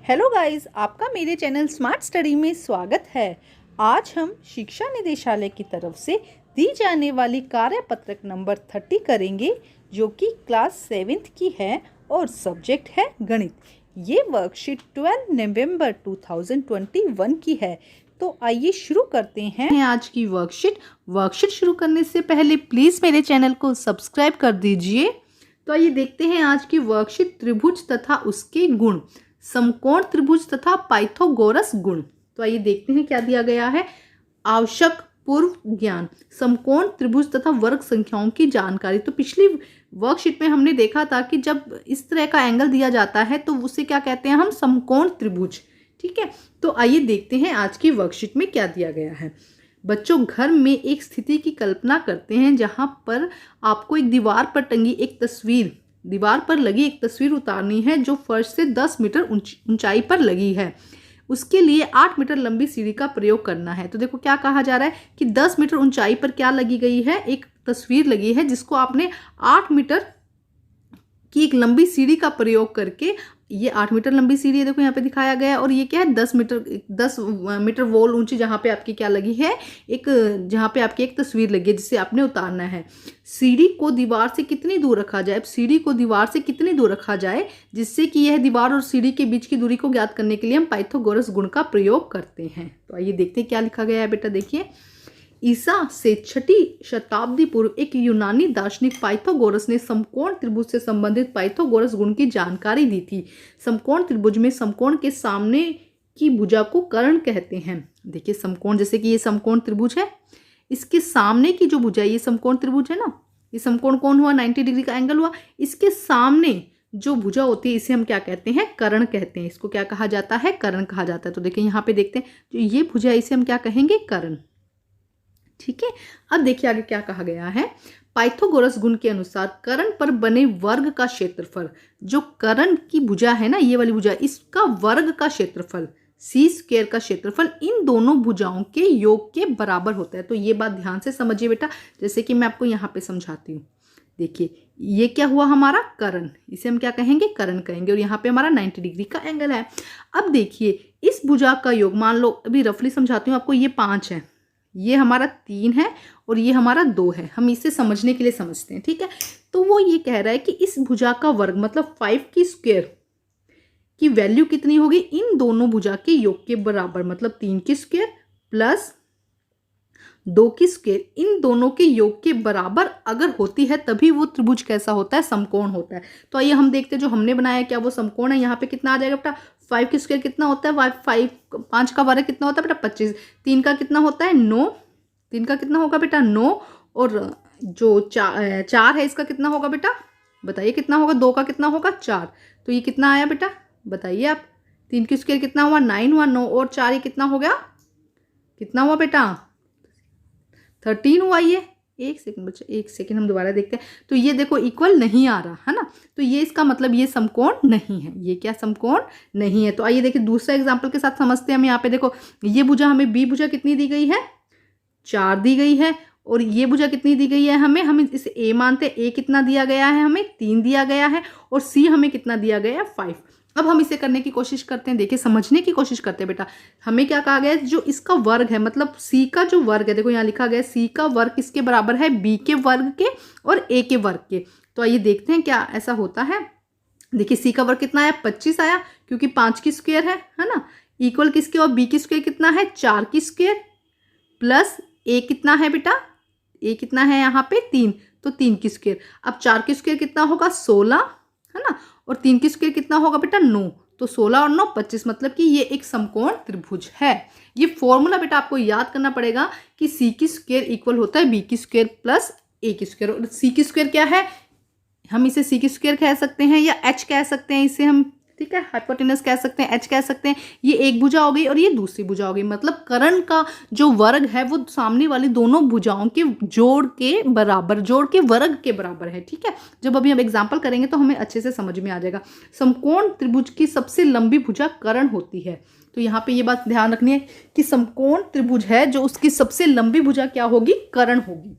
Hello guys, आपका मेरे channel smart study में स्वागत है। आज हम शिक्षा निदेशालय की तरफ से दी जाने वाली कार्यपत्रक नंबर 30 करेंगे, जो कि क्लास 7th की है और सब्जेक्ट है गणित। ये वर्कशीट 12 नवंबर 2021 की है। तो आइए शुरू करते हैं आज की वर्कशीट शुरू करने से पहले प्लीज़ मेरे चैनल को सब्सक्राइब कर दीजिए। तो आइए देखते हैं आज की वर्कशीट। त्रिभुज तथा उसके गुण, समकोण त्रिभुज तथा पाइथागोरस गुण। तो आइए देखते हैं क्या दिया गया है। आवश्यक पूर्व ज्ञान, समकोण त्रिभुज तथा वर्ग संख्याओं की जानकारी। तो पिछली वर्कशीट में हमने देखा था कि जब इस तरह का एंगल दिया जाता है तो उसे क्या कहते हैं हम, समकोण त्रिभुज। ठीक है, तो आइए देखते हैं आज की वर्कशीट में क्या दिया गया है। बच्चों, घर में एक स्थिति की कल्पना करते हैं जहां पर आपको एक दीवार पर टंगी एक तस्वीर, दीवार पर लगी एक तस्वीर उतारनी है जो फर्श से 10 मीटर ऊंचाई पर लगी है। उसके लिए 8 मीटर लंबी सीढ़ी का प्रयोग करना है। तो देखो क्या कहा जा रहा है कि 10 मीटर ऊंचाई पर क्या लगी गई है, एक तस्वीर लगी है जिसको आपने 8 मीटर की एक लंबी सीढ़ी का प्रयोग करके, ये 8 मीटर लंबी सीढ़ी है, देखो यहाँ पे दिखाया गया है। और ये क्या है, 10 मीटर वॉल ऊंची जहाँ पे आपकी क्या लगी है, एक जहाँ पे आपकी एक तस्वीर लगी है जिसे आपने उतारना है। सीढ़ी को दीवार से कितनी दूर रखा जाए, सीढ़ी को दीवार से कितनी दूर रखा जाए जिससे कि यह दीवार और सीढ़ी के बीच की दूरी को ज्ञात करने के लिए हम पाइथागोरस गुण का प्रयोग करते हैं। तो आइए देखते हैं क्या लिखा गया है बेटा। देखिए, ईसा से 6वीं शताब्दी पूर्व एक यूनानी दार्शनिक पाइथागोरस ने समकोण त्रिभुज से संबंधित पाइथागोरस गुण की जानकारी दी थी। समकोण त्रिभुज में समकोण के सामने की भुजा को कर्ण कहते हैं। देखिए, समकोण, जैसे कि ये समकोण त्रिभुज है, इसके सामने की जो भुजा है, ये समकोण त्रिभुज है ना, ये समकोण कोण हुआ, 90 डिग्री का एंगल हुआ। इसके सामने जो भुजा होती है इसे हम क्या कहते हैं, कर्ण कहते हैं। इसको क्या कहा जाता है, कर्ण कहा जाता है। तो देखिए यहाँ पे देखते हैं, जो ये भुजा है इसे हम क्या कहेंगे, कर्ण। ठीक है, अब देखिए आगे क्या कहा गया है। पाइथागोरस गुण के अनुसार कर्ण पर बने वर्ग का क्षेत्रफल, जो कर्ण की भुजा है ना, ये वाली भुजा, इसका वर्ग का क्षेत्रफल, सी स्क्वायर का क्षेत्रफल इन दोनों भुजाओं के योग के बराबर होता है। तो ये बात ध्यान से समझिए बेटा, जैसे कि मैं आपको यहाँ पे समझाती हूँ। देखिए, ये क्या हुआ हमारा कर्ण, इसे हम क्या कहेंगे, कर्ण कहेंगे। और यहाँ पे हमारा 90 डिग्री का एंगल है। अब देखिए, इस भुजा का योग, मान लो अभी रफली समझाती हूँ आपको, ये 5 है, ये हमारा 3 है और ये हमारा 2 है। हम इसे समझने के लिए समझते हैं। ठीक है, तो वो ये कह रहा है कि इस भुजा का वर्ग मतलब 5 की स्क्वायर की वैल्यू कितनी होगी, इन दोनों भुजा के योग के बराबर, मतलब 3 की स्क्वायर प्लस 2 की स्क्वायर, इन दोनों के योग के बराबर अगर होती है तभी वो त्रिभुज कैसा होता है, समकोण होता है। तो आइए हम देखते हैं, जो हमने बनाया क्या वो समकोण है। यहाँ पे कितना आ जाएगा बेटा, 5 की स्क्वायर कितना होता है, 5 का वर्ग कितना होता है बेटा, 25। 3 का कितना होता है, 9। 3 का कितना होगा बेटा, 9। और जो 4 है इसका कितना होगा बेटा, बताइए कितना होगा। 2 का कितना होगा, 4। तो ये कितना आया बेटा, बताइए आप। 3 की स्क्वायर कितना हुआ, 9 हुआ। 9 और 4 ये कितना हो गया, कितना हुआ बेटा, 13 हुआ। ये एक सेकंड बच्चा, एक सेकंड, हम दोबारा देखते हैं। तो ये देखो इक्वल नहीं आ रहा है ना, तो ये इसका मतलब ये समकोण नहीं है। ये क्या, समकोण नहीं है। तो आइए देखिए दूसरा एग्जांपल के साथ समझते हैं हम। यहाँ पे देखो, ये भुजा हमें, बी भुजा कितनी दी गई है, 4 दी गई है। और ये भुजा कितनी दी गई है हमें, हम इसे ए मानते हैं। ए कितना दिया गया है हमें, 3 दिया गया है। और सी हमें कितना दिया गया है, 5। अब हम इसे करने की कोशिश करते हैं। देखिए, समझने की कोशिश करते हैं बेटा। हमें क्या कहा गया है, जो इसका वर्ग है, मतलब सी का जो वर्ग है, देखो यहाँ लिखा गया है सी का वर्ग किसके बराबर है, बी के वर्ग के और ए के वर्ग के। तो आइए देखते हैं क्या ऐसा होता है। देखिए, सी का वर्ग कितना आया, 25 आया, क्योंकि 5 की स्क्वायर है ना, इक्वल किसके, और बी की स्क्वायर कितना है, 4 की स्क्वायर, प्लस ए कितना है बेटा, ए कितना है यहाँ पे 3, तो 3 की स्क्वायर। अब 4 की स्क्वायर कितना होगा, 16 है ना, और 3 की स्क्वायर कितना होगा बेटा, 9। तो 16 और 9 25, मतलब कि ये एक समकोण त्रिभुज है। ये फॉर्मूला बेटा आपको याद करना पड़ेगा कि सी की स्क्वायर इक्वल होता है बी की स्क्वायर प्लस ए की स्क्वायर। और सी की स्क्वायर क्या है, हम इसे सी की स्क्वायर कह सकते हैं या एच कह सकते हैं इसे हम, ठीक है, हाइपोटेनस कह सकते हैं, एच कह सकते हैं। ये एक भुजा हो गई और ये दूसरी भुजा हो गई, मतलब कर्ण का जो वर्ग है वो सामने वाली दोनों भुजाओं के जोड़ के बराबर, जोड़ के वर्ग के बराबर है। ठीक है, जब अभी हम एग्जाम्पल करेंगे तो हमें अच्छे से समझ में आ जाएगा। समकोण त्रिभुज की सबसे लंबी भुजा कर्ण होती है। तो यहाँ पे ये बात ध्यान रखनी है कि समकोण त्रिभुज है जो उसकी सबसे लंबी भुजा क्या होगी, कर्ण होगी।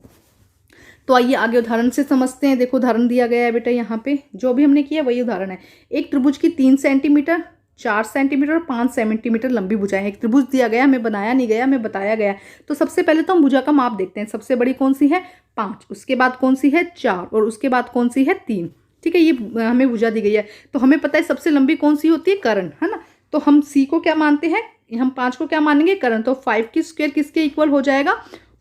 तो आइए आगे उदाहरण से समझते हैं। देखो उदाहरण दिया गया है बेटा, यहाँ पे जो भी हमने किया वही उदाहरण है। एक त्रिभुज की 3 सेंटीमीटर 4 सेंटीमीटर और 5 सेंटीमीटर लंबी भुजाएं। एक त्रिभुज दिया गया, हमें बनाया नहीं गया, हमें बताया गया। तो सबसे पहले तो हम भुजा का माप देखते हैं। सबसे बड़ी कौन सी है? 5, उसके बाद कौन सी है? 4, और उसके बाद कौन सी है? 3। ठीक है, ये हमें भुजा दी गई है। तो हमें पता है सबसे लंबी कौन सी होती है? कर्ण, है ना। तो हम सी को क्या मानते हैं? हम 5 को क्या मानेंगे? कर्ण। तो 5 की स्क्वायर किसके इक्वल हो जाएगा?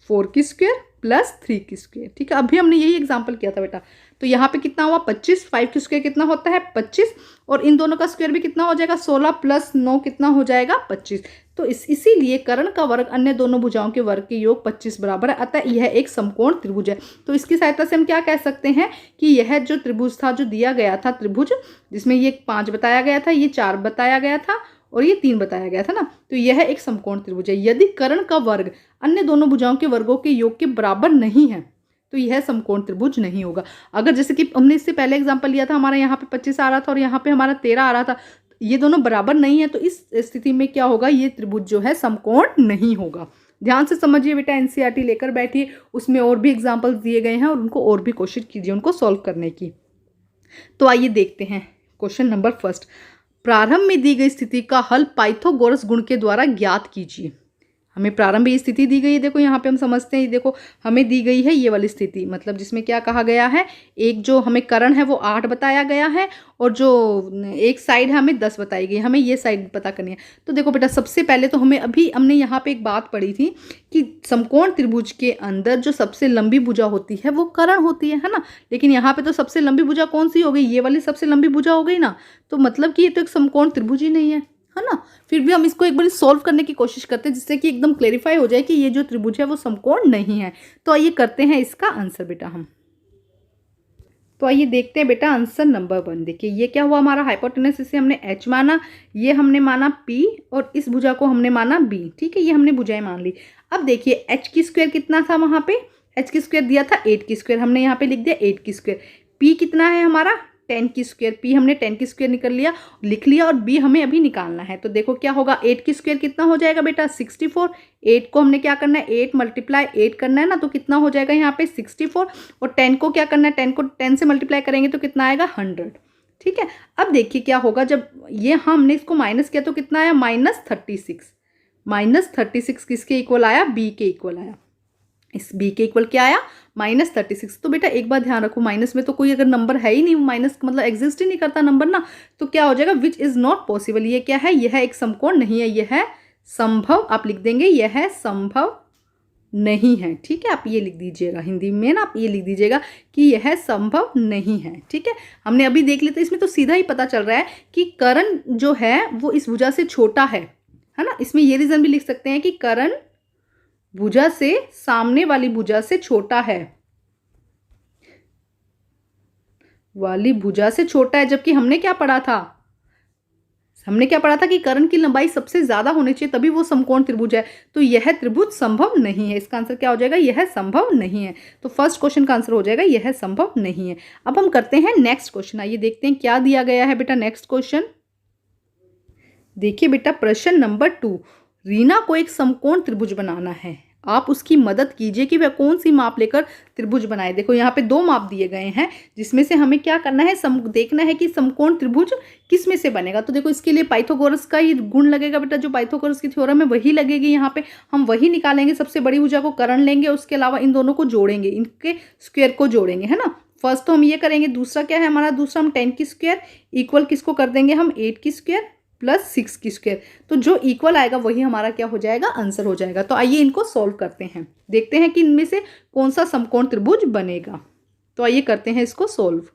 4 की स्क्वायर प्लस 3 की स्क्वायर। ठीक है, अभी हमने यही एग्जाम्पल किया था बेटा। तो यहाँ पे कितना हुआ? 25। 5 की स्क्वायर कितना होता है? 25, और इन दोनों का स्क्वायर भी कितना हो जाएगा? 16 प्लस 9 कितना हो जाएगा? 25। तो इसीलिए कर्ण का वर्ग अन्य दोनों भुजाओं के वर्ग के योग 25 बराबर है। अतः यह एक समकोण त्रिभुज है। तो इसकी सहायता से हम क्या कह सकते हैं कि यह जो त्रिभुज था, जो दिया गया था त्रिभुज, जिसमें ये 5 बताया गया था, ये 4 बताया गया था और ये 3 बताया गया था ना, तो यह एक समकोण त्रिभुज है। यदि कर्ण का वर्ग अन्य दोनों भुजाओं के वर्गों के योग के बराबर नहीं है तो यह समकोण त्रिभुज नहीं होगा। अगर जैसे कि हमने इससे पहले एग्जांपल लिया था, हमारा यहाँ पे 25 आ रहा था और यहाँ पे हमारा 13 आ रहा था, ये दोनों बराबर नहीं है, तो इस स्थिति में क्या होगा? ये त्रिभुज जो है समकोण नहीं होगा। ध्यान से समझिए बेटा, एनसीईआरटी लेकर बैठिए, उसमें और भी एग्जाम्पल्स दिए गए हैं और उनको और भी कोशिश कीजिए उनको सॉल्व करने की। तो आइए देखते हैं क्वेश्चन नंबर फर्स्ट। प्रारंभ में दी गई स्थिति का हल पाइथागोरस गुण के द्वारा ज्ञात कीजिए। हमें प्रारंभ में स्थिति दी गई है, देखो यहाँ पे हम समझते हैं, देखो हमें दी गई है ये वाली स्थिति, मतलब जिसमें क्या कहा गया है, एक जो हमें कर्ण है वो 8 बताया गया है और जो एक साइड है हमें 10 बताई गई है, हमें ये साइड पता करनी है। तो देखो बेटा, सबसे पहले तो हमने यहाँ पे एक बात पढ़ी थी कि समकोण त्रिभुज के अंदर जो सबसे लंबी भुजा होती है वो कर्ण होती है ना। लेकिन यहाँ पे तो सबसे लंबी भुजा कौन सी हो गई? ये वाली सबसे लंबी भुजा हो गई ना। तो मतलब कि ये तो एक समकोण त्रिभुज ही नहीं है ना। फिर भी हम इसको एक बार सॉल्व करने की कोशिश करते हैं जिससे कि एकदम क्लेरिफाई हो जाए कि ये जो त्रिभुज है वो समकोण नहीं है। तो आइए करते हैं इसका आंसर बेटा हम। तो आइए देखते हैं बेटा आंसर नंबर 1। देखिए ये क्या हुआ, हमारा हाइपोटेनस, इसे हमने h माना, ये हमने माना p और इस भुजा को हमने माना b। ठीक है, ये हमने भुजाएं मान ली। अब देखिए h की स्क्वायर कितना था वहां पे? h की स्क्वायर दिया था 8 की स्क्वायर, हमने यहाँ पे लिख दिया 8 की स्क्वायर। p कितना है हमारा? 10 की स्क्वायर। p हमने 10 की स्क्वायर निकल लिया, लिख लिया, और b हमें अभी निकालना है। तो देखो क्या होगा, 8 की स्क्वायर कितना हो जाएगा बेटा? 64। 8 को हमने क्या करना है? 8 मल्टीप्लाई 8 करना है ना, तो कितना हो जाएगा यहाँ पे? 64। और 10 को क्या करना है? 10 को 10 से मल्टीप्लाई करेंगे तो कितना आएगा? 100। ठीक है, अब देखिए क्या होगा, जब ये हमने इसको माइनस किया तो कितना आया? -36। -36 किसके इक्वल आया? b के इक्वल आया। इस b के इक्वल क्या आया? -36। तो बेटा एक बात ध्यान रखो, माइनस में तो कोई अगर नंबर है ही नहीं, माइनस मतलब एग्जिस्ट ही नहीं करता नंबर ना, तो क्या हो जाएगा? Which is not possible. ये क्या है? यह एक समकोण नहीं है, यह है संभव। आप लिख देंगे यह है संभव नहीं है। ठीक है, आप ये लिख दीजिएगा हिंदी में ना, आप ये लिख दीजिएगा कि यह संभव नहीं है। ठीक है, हमने अभी देख लिया, तो इसमें तो सीधा ही पता चल रहा है कि कर्ण जो है वो इस भुजा से छोटा है ना। इसमें ये रीजन भी लिख सकते हैं कि कर्ण भुजा से, सामने वाली भुजा से छोटा है, वाली भुजा से छोटा है। जबकि हमने क्या पढ़ा था? हमने क्या पढ़ा था कि कर्ण की लंबाई सबसे ज्यादा होनी चाहिए, तभी वो समकोण त्रिभुज है। तो यह त्रिभुज संभव नहीं है। इसका आंसर क्या हो जाएगा? यह संभव नहीं है। तो फर्स्ट क्वेश्चन का आंसर हो जाएगा यह संभव नहीं है। अब हम करते हैं नेक्स्ट क्वेश्चन। आइए देखते हैं क्या दिया गया है बेटा नेक्स्ट क्वेश्चन। देखिए बेटा प्रश्न नंबर 2। रीना को एक समकोण त्रिभुज बनाना है, आप उसकी मदद कीजिए कि वह कौन सी माप लेकर त्रिभुज बनाए। देखो यहाँ पे 2 माप दिए गए हैं, जिसमें से हमें क्या करना है? देखना है कि समकोण त्रिभुज किस में से बनेगा। तो देखो इसके लिए पाइथागोरस का ही गुण लगेगा बेटा, जो पाइथागोरस की थ्योरम है वही लगेगी। यहाँ पे हम वही निकालेंगे, सबसे बड़ी भुजा को कर्ण लेंगे, उसके अलावा इन दोनों को जोड़ेंगे, इनके स्क्वायर को जोड़ेंगे, है ना। फर्स्ट तो हम ये करेंगे। दूसरा क्या है हमारा? दूसरा हम 10 की स्क्वायर इक्वल किसको कर देंगे हम? 8 की स्क्वायर प्लस 6 की स्क्वायर। तो जो इक्वल आएगा वही हमारा क्या हो जाएगा? आंसर हो जाएगा। तो आइए इनको सॉल्व करते हैं, देखते हैं कि इनमें से कौन सा समकोण त्रिभुज बनेगा। तो आइए करते हैं इसको सॉल्व।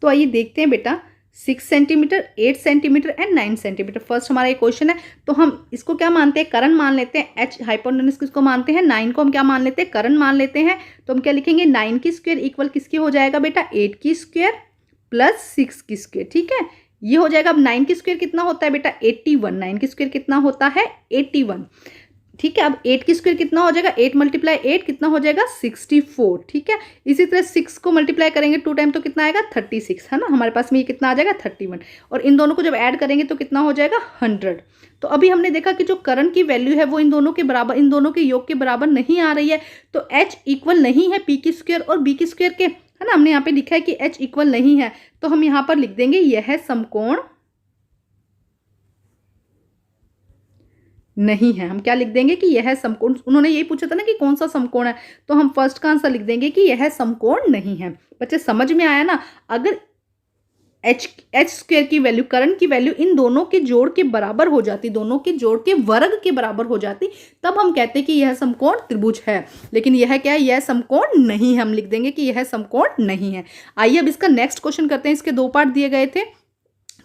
तो आइए देखते हैं बेटा 6 centimetre, 8 centimetre and 9 centimetre. First हमारा ये क्वेश्चन है, तो हम इसको क्या मानते हैं? कर्ण मान लेते हैं। h हाइपोटेनस किसको मानते हैं? 9 को हम क्या मान लेते हैं? कर्ण मान लेते हैं। तो हम क्या लिखेंगे? 9 की स्क्वायर इक्वल किसकी हो जाएगा बेटा? 8 की स्क्वायर प्लस 6 की स्क्वायर। ठीक है, ये हो जाएगा। अब 9 की स्क्वायर कितना होता है बेटा? 81। 9 की स्क्वायर कितना होता है? 81। ठीक है, अब 8 की स्क्वायर कितना हो जाएगा? 8 मल्टीप्लाई 8 कितना हो जाएगा? 64। ठीक है, इसी तरह 6 को मल्टीप्लाई करेंगे 2 टाइम तो कितना आएगा? 36, है ना। हमारे पास में ये कितना आ जाएगा? 31। और इन दोनों को जब ऐड करेंगे तो कितना हो जाएगा? 100। तो अभी हमने देखा कि जो कर्ण की वैल्यू है वो इन दोनों के बराबर, इन दोनों के योग के बराबर नहीं आ रही है। तो h इक्वल नहीं है p की स्क्वायर और b की स्क्वायर के, है ना। हमने यहाँ पे लिखा है कि h इक्वल नहीं है, तो हम यहाँ पर लिख देंगे यह समकोण नहीं है। हम क्या लिख देंगे कि यह समकोण, उन्होंने यही पूछा था ना कि कौन सा समकोण है, तो हम फर्स्ट का आंसर लिख देंगे कि यह समकोण नहीं है। बच्चे समझ में आया ना? अगर एच स्क्वायर की वैल्यू, करण की वैल्यू इन दोनों के जोड़ के बराबर हो जाती, दोनों के जोड़ के वर्ग के बराबर हो जाती, तब हम कहते कि यह समकोण त्रिभुज है। लेकिन यह क्या है? यह समकोण नहीं है। हम लिख देंगे कि यह समकोण नहीं है। आइए अब इसका नेक्स्ट क्वेश्चन करते हैं। इसके 2 पार्ट दिए गए थे,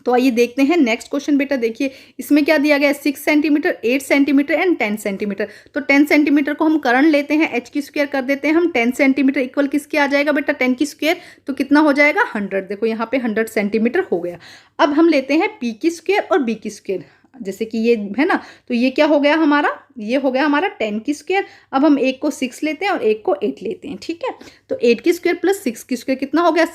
तो आइए देखते हैं नेक्स्ट क्वेश्चन। बेटा देखिए इसमें क्या दिया गया है, 6 सेंटीमीटर, 8 सेंटीमीटर एंड 10 सेंटीमीटर। तो 10 सेंटीमीटर को हम करण लेते हैं, एच की स्क्वायर कर देते हैं हम। 10 सेंटीमीटर इक्वल किसके आ जाएगा बेटा? 10 की स्क्वायर। तो कितना हो जाएगा? 100। देखो यहाँ पे 100 सेंटीमीटर हो गया। अब हम लेते हैं पी की स्क्वायर और बी की स्क्वायर, जैसे कि ये है ना, तो ये क्या हो गया हमारा? ये हो गया हमारा 10 की स्क्वायर। अब हम एक को 6 लेते हैं और एक को 8 लेते हैं, ठीक है। तो 8 की स्क्वायर प्लस 6 की स्क्वायर कितना हो गया?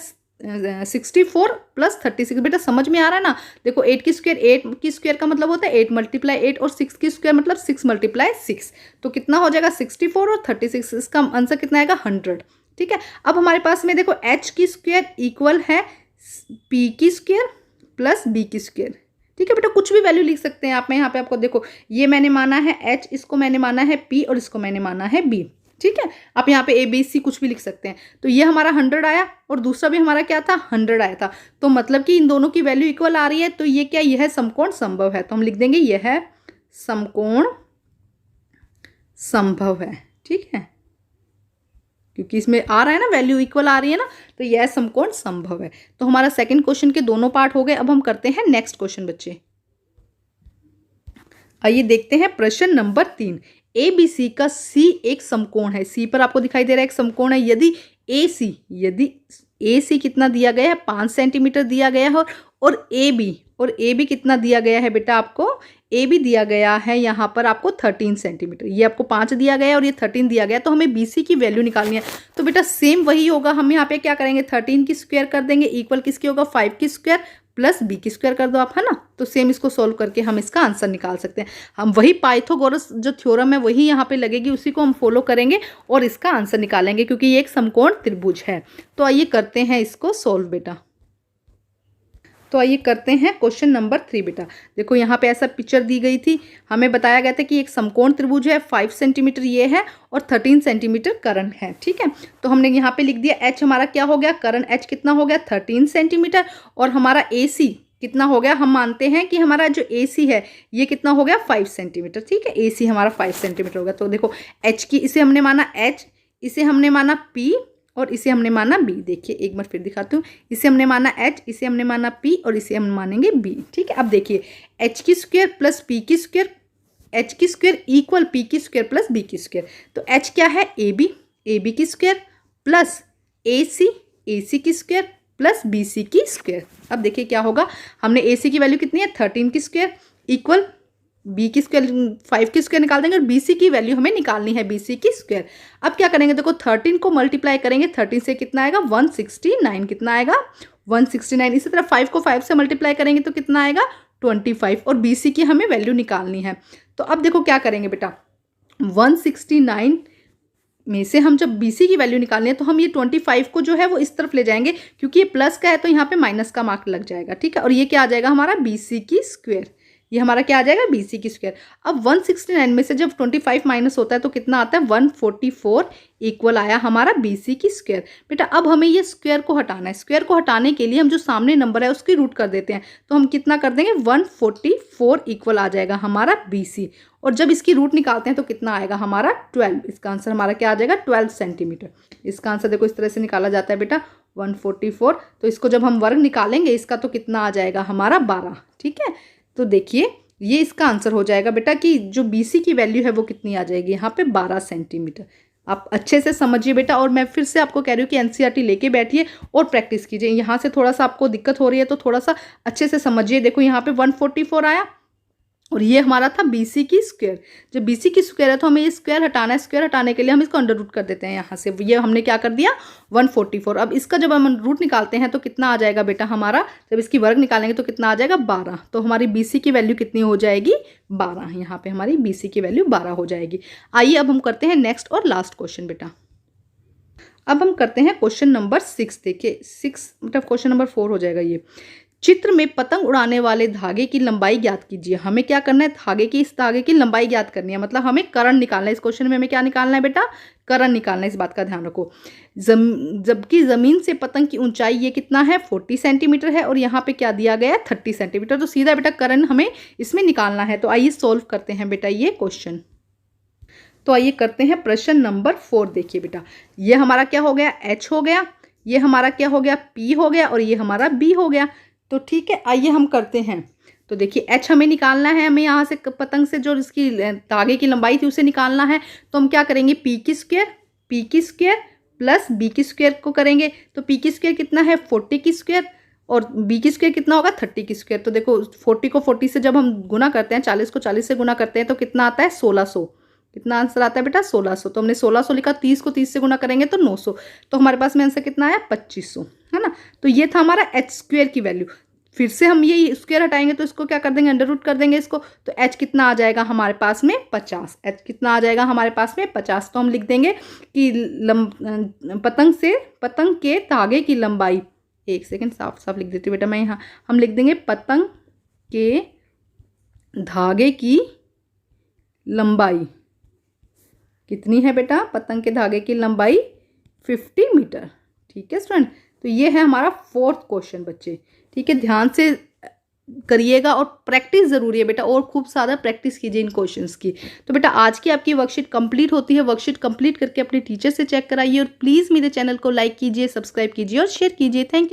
64 प्लस 36। बेटा समझ में आ रहा है ना? देखो 8 की स्क्वायर, 8 की स्क्वायर का मतलब होता है 8 मल्टीप्लाई 8, और 6 की स्क्वायर मतलब 6 मल्टीप्लाई 6। तो कितना हो जाएगा? 64 और 36। इसका आंसर कितना आएगा? 100। ठीक है। अब हमारे पास में देखो h की स्क्वायर इक्वल है p की स्क्वायर प्लस b की स्क्वायर। ठीक है बेटा, कुछ भी वैल्यू लिख सकते हैं आप। मैं यहाँ पे आपको देखो, ये मैंने माना है h, इसको मैंने माना है p और इसको मैंने माना है b। ठीक है, आप यहाँ पे ABC कुछ भी लिख सकते हैं। तो ये हमारा 100 आया और दूसरा भी हमारा क्या था? 100 आया था। तो मतलब कि इन दोनों की वैल्यू इक्वल आ रही है, तो ये क्या? यह समकोण संभव है। तो हम लिख देंगे यह समकोण संभव है। ठीक है, क्योंकि इसमें आ रहा है ना, वैल्यू इक्वल आ रही है ना, तो यह समकोण संभव है। तो हमारा सेकंड क्वेश्चन के दोनों पार्ट हो गए। अब हम करते हैं नेक्स्ट क्वेश्चन बच्चे। आइए देखते हैं प्रश्न नंबर 3। ABC का C एक समकोण है। C पर आपको दिखाई दे रहा है एक समकोण है। यदि AC कितना दिया गया है? 5 सेंटीमीटर दिया गया है, और AB कितना दिया गया है बेटा आपको? AB दिया गया है यहाँ पर आपको 13 सेंटीमीटर। ये आपको 5 दिया गया है और ये 13 दिया गया है। तो हमें BC की वैल्यू निकालनी है। तो बेटा सेम वही होगा, हम यहाँ पे क्या करेंगे? 13 की स्क्वायर कर देंगे, इक्वल किसकी होगा? 5 की स्क्वायर प्लस b की स्क्वायर कर दो आप, है ना। तो सेम इसको सोल्व करके हम इसका आंसर निकाल सकते हैं। हम वही पाइथागोरस जो थ्योरम है वही यहाँ पे लगेगी, उसी को हम फॉलो करेंगे और इसका आंसर निकालेंगे, क्योंकि ये एक समकोण त्रिभुज है। तो आइए करते हैं इसको सोल्व बेटा। तो आइए करते हैं क्वेश्चन नंबर 3 बेटा। देखो यहाँ पे ऐसा पिक्चर दी गई थी, हमें बताया गया था कि एक समकोण त्रिभुज है, 5 सेंटीमीटर ये है और 13 सेंटीमीटर कर्ण है। ठीक है, तो हमने यहाँ पे लिख दिया h हमारा क्या हो गया? कर्ण h कितना हो गया? 13 सेंटीमीटर। और हमारा AC कितना हो गया? हम मानते हैं कि हमारा जो AC है ये कितना हो गया? 5 सेंटीमीटर। ठीक है, AC हमारा 5 सेंटीमीटर हो गया। तो देखो h की, इसे हमने माना h, इसे हमने माना P और इसे हमने माना B। देखिए एक बार फिर दिखाती हूँ, इसे हमने माना H, इसे हमने माना P और इसे हम मानेंगे B। ठीक है, अब देखिए H की स्क्वायर प्लस P की स्क्वायर, H की स्क्वायर इक्वल P की स्क्वायर प्लस B की स्क्वायर। तो H क्या है? AB की स्क्वायर प्लस AC की स्क्वायर प्लस BC की स्क्वायर। अब देखिए क्या होगा, हमने AC की वैल्यू कितनी है? 13 की स्क्वायर इक्वल बी की स्क्वायर, 5 की स्क्वायर निकाल देंगे और BC की वैल्यू हमें निकालनी है, BC की स्क्वायर। अब क्या करेंगे? देखो 13 को मल्टीप्लाई करेंगे, 13 से कितना आएगा? 169। कितना आएगा? 169। इसी तरह 5 को 5 से मल्टीप्लाई करेंगे तो कितना आएगा? 25। और BC की हमें वैल्यू निकालनी है। तो अब देखो क्या करेंगे बेटा, 169 में से हम जब BC की वैल्यू निकालनी है तो हम ये 25 को जो है वो इस तरफ ले जाएंगे, क्योंकि ये प्लस का है तो यहाँ पे माइनस का मार्क लग जाएगा। ठीक है, और ये क्या आ जाएगा हमारा? BC की स्क्वायर। ये हमारा क्या आ जाएगा? BC की स्क्वायर। अब 169 में से जब 25 माइनस होता है तो कितना आता है? 144 इक्वल आया हमारा BC की स्क्वायर। बेटा अब हमें ये स्क्वायर को हटाना है। स्क्वायर को हटाने के लिए हम जो सामने नंबर है उसकी रूट कर देते हैं। तो हम कितना कर देंगे? 144 इक्वल आ जाएगा हमारा BC। और जब इसकी रूट निकालते हैं तो कितना आएगा हमारा? 12। इसका आंसर हमारा क्या आ जाएगा? 12 सेंटीमीटर। इसका आंसर देखो इस तरह से निकाला जाता है बेटा, 144। तो इसको जब हम वर्ग निकालेंगे इसका तो कितना आ जाएगा हमारा? 12। ठीक है, तो देखिए ये इसका आंसर हो जाएगा बेटा कि जो BC की वैल्यू है वो कितनी आ जाएगी यहाँ पे? 12 सेंटीमीटर। आप अच्छे से समझिए बेटा, और मैं फिर से आपको कह रही हूँ कि NCERT लेके बैठिए और प्रैक्टिस कीजिए। यहाँ से थोड़ा सा आपको दिक्कत हो रही है तो थोड़ा सा अच्छे से समझिए। देखो यहाँ पे 144 आया और ये हमारा था BC की स्क्वायर। जब BC की स्क्वायर है तो हमें ये स्क्वायर हटाना है। स्क्वायर हटाने के लिए हम इसको अंडर रूट कर देते हैं यहाँ से। ये हमने क्या कर दिया? 144। अब इसका जब हम रूट निकालते हैं तो कितना आ जाएगा बेटा हमारा? जब इसकी वर्ग निकालेंगे तो कितना आ जाएगा? 12। तो हमारी BC की वैल्यू कितनी हो जाएगी? 12। यहाँ पे हमारी BC की वैल्यू 12 हो जाएगी। आइए अब हम करते हैं नेक्स्ट और लास्ट क्वेश्चन बेटा। अब हम करते हैं क्वेश्चन नंबर 6। देखिए 6 मतलब क्वेश्चन नंबर 4 हो जाएगा ये। चित्र में पतंग उड़ाने वाले धागे की लंबाई ज्ञात कीजिए। हमें क्या करना है, इस धागे की लंबाई ज्ञात करनी है, मतलब हमें कर्ण निकालना है। इस क्वेश्चन में हमें क्या निकालना है बेटा, कर्ण निकालना है, इस बात का ध्यान रखो। जबकि जमीन से पतंग की ऊंचाई ये कितना है, 40 सेंटीमीटर है, और यहाँ पे क्या दिया गया है, 30 सेंटीमीटर। तो सीधा बेटा कर्ण हमें इसमें निकालना है। तो आइए सोल्व करते हैं बेटा ये क्वेश्चन। तो आइए करते हैं प्रश्न नंबर 4। देखिए बेटा, ये हमारा क्या हो गया, H हो गया, ये हमारा क्या हो गया, P हो गया, और ये हमारा B हो गया। तो ठीक है, आइए हम करते हैं। तो देखिए H हमें निकालना है, हमें यहाँ से पतंग से जो इसकी धागे की लंबाई थी उसे निकालना है। तो हम क्या करेंगे, P की स्क्वायर प्लस B की स्क्वायर को करेंगे। तो P की स्क्वायर कितना है, 40 की स्क्वायर, और B की स्क्वायर कितना होगा, 30 की स्क्वायर। तो देखो 40 को 40 से जब हम गुना करते हैं, 40 को 40 से गुना करते हैं, तो कितना आता है, 1600। कितना आंसर आता है बेटा, 1600। तो हमने 1600 लिखा, 30 को 30 से गुना करेंगे तो 900। तो हमारे पास में आंसर कितना आया, 2500, है ना। तो ये था हमारा H स्क्वायर की वैल्यू। फिर से हम ये स्क्वायर हटाएंगे तो इसको क्या कर देंगे, अंडर रूट कर देंगे इसको। तो H कितना आ जाएगा हमारे पास में, 50। H कितना आ जाएगा हमारे पास में, 50। तो हम लिख देंगे कि पतंग के धागे की लंबाई, एक सेकेंड साफ साफ लिख देती हूँ बेटा मैं यहाँ। हम लिख देंगे पतंग के धागे की लंबाई कितनी है बेटा, पतंग के धागे की लंबाई 50 मीटर। ठीक है स्टूडेंट, तो ये है हमारा 4th क्वेश्चन बच्चे। ठीक है, ध्यान से करिएगा और प्रैक्टिस ज़रूरी है बेटा, और खूब सारा प्रैक्टिस कीजिए इन क्वेश्चंस की। तो बेटा आज की आपकी वर्कशीट कंप्लीट होती है। वर्कशीट कंप्लीट करके अपने टीचर से चेक कराइए, और प्लीज़ मेरे चैनल को लाइक कीजिए, सब्सक्राइब कीजिए और शेयर कीजिए। Thank you.